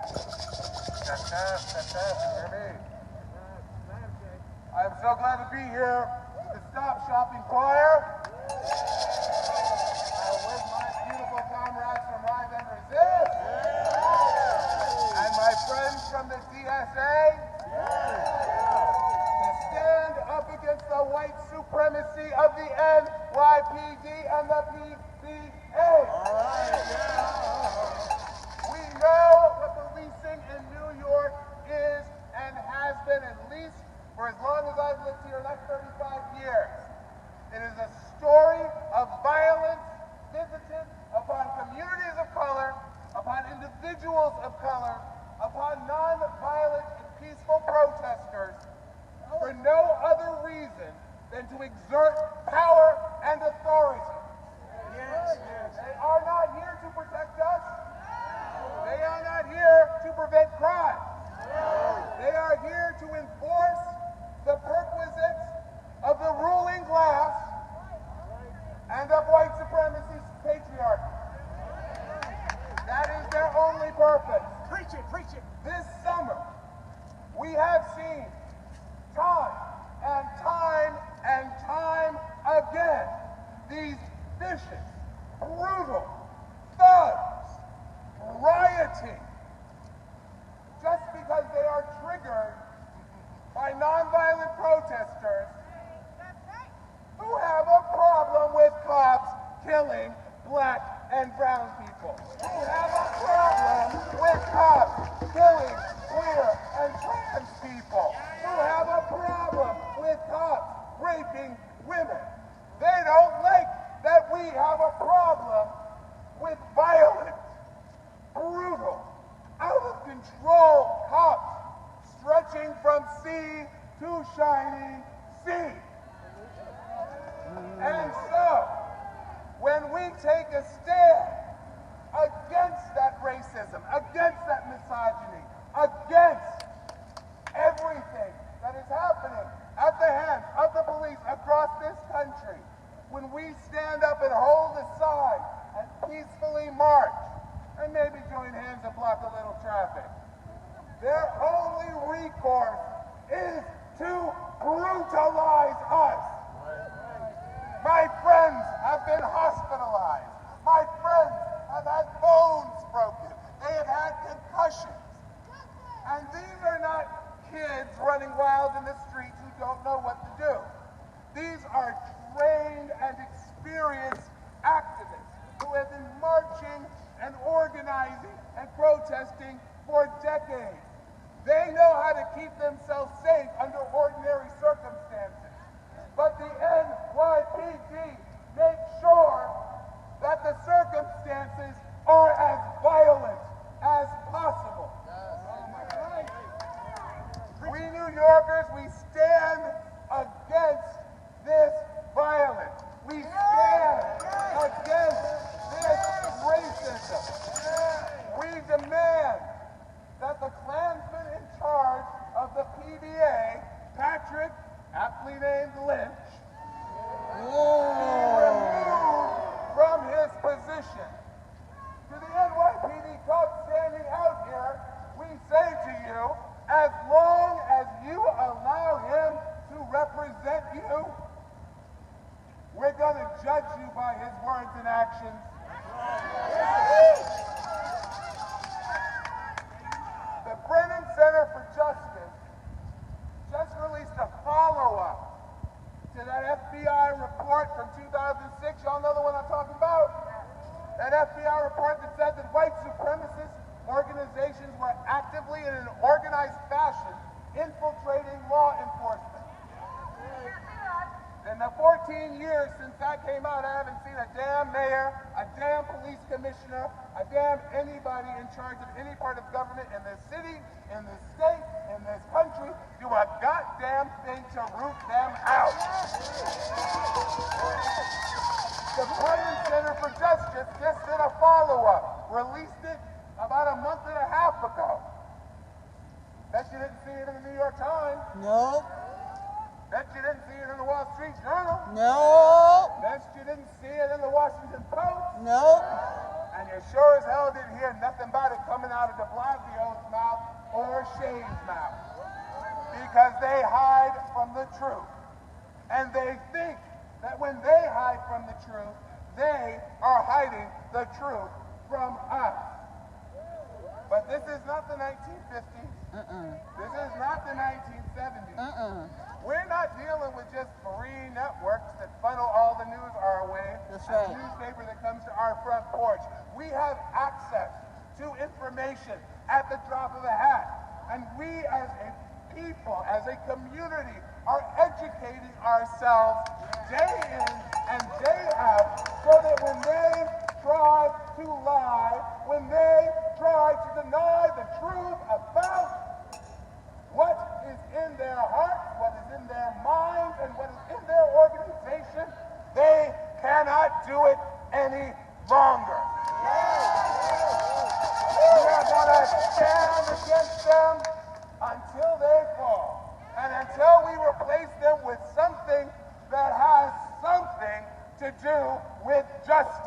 Test, you hear me? I'm so glad to be here with the Stop Shopping Choir. With my beautiful comrades from Live and Resist. And my friends from the DSA. To stand up against the white supremacy of the NYPD and the PBA. We know what policing in New York is and has been, at least for as long as I've lived here, that's 35 years. It is a story of violence visited upon communities of color, upon individuals of color, upon non-violent and peaceful protesters for no other reason than to exert power and authority. They are not here to protect us. They are not here to prevent crime. They are here to enforce the perquisites of the ruling class and of white supremacy's patriarchy. That is their only purpose. Preach it, preach it. This summer, we have seen time and time and time again these vicious, brutal thugs rioting just because they are triggered by nonviolent protesters who have a problem with cops killing black and brown people, who have a problem with cops killing queer and trans people, who have a problem with cops raping women. They don't like that we have a problem with violent, brutal, out-of-control cops stretching from sea to shining sea. And so, when we take a stand against that racism, against that misogyny, against everything that is happening at the hands of the police across this country, when we stand up and hold a sign and peacefully march, and maybe join hands and block a little traffic, their only recourse is to brutalize us. My friends have been hospitalized. My friends have had bones broken. They have had concussions. And these are not kids running wild in the streets who don't know what to do. These are trained and experienced activists who have been marching and organizing and protesting for decades. They know how to keep themselves safe under ordinary circumstances. But the NYPD makes sure that the circumstances are as violent as possible. We New Yorkers, we stand against this violence. We stand against this racism. We demand that the Klansman in charge of the PBA, Patrick, aptly named Lynch, be removed from his position. To the NYPD cops standing out here, we say to you, as long as you allow him to represent you, we're going to judge you by his words and actions. The Brennan Center for Justice just released a follow-up to that FBI report from 2006. Y'all know the one I'm talking about? That FBI report that said that white supremacist organizations were actively and in an organized fashion infiltrating law enforcement. In the 14 years since that came out, I haven't seen a damn mayor, a damn police commissioner, a damn anybody in charge of any part of government in this city, in this state, in this country, do a goddamn thing to root them out. The Brennan Center for Justice just did a follow-up, released it about a month and a half ago. Bet you didn't see it in the New York Times. No. Bet you didn't see it in the Wall Street Journal. No. Bet you didn't see it in the Washington Post. No. And you sure as hell didn't hear nothing about it coming out of de Blasio's mouth or Shane's mouth. Because they hide from the truth. And they think that when they hide from the truth, they are hiding the truth from us. But this is not the 1950s. This is not the 1970s. We're not dealing with just free networks that funnel all the news our way. That's right. A newspaper that comes to our front porch. We have access to information at the drop of a hat. And we as a people, as a community, are educating ourselves day in and day out so that when they try to lie, when they try to deny the truth about what is in their hearts, what is in their minds, and what is in their organization, they cannot do it any longer. We are going to stand against them until they fall, and until we replace them with something that has something to do with justice.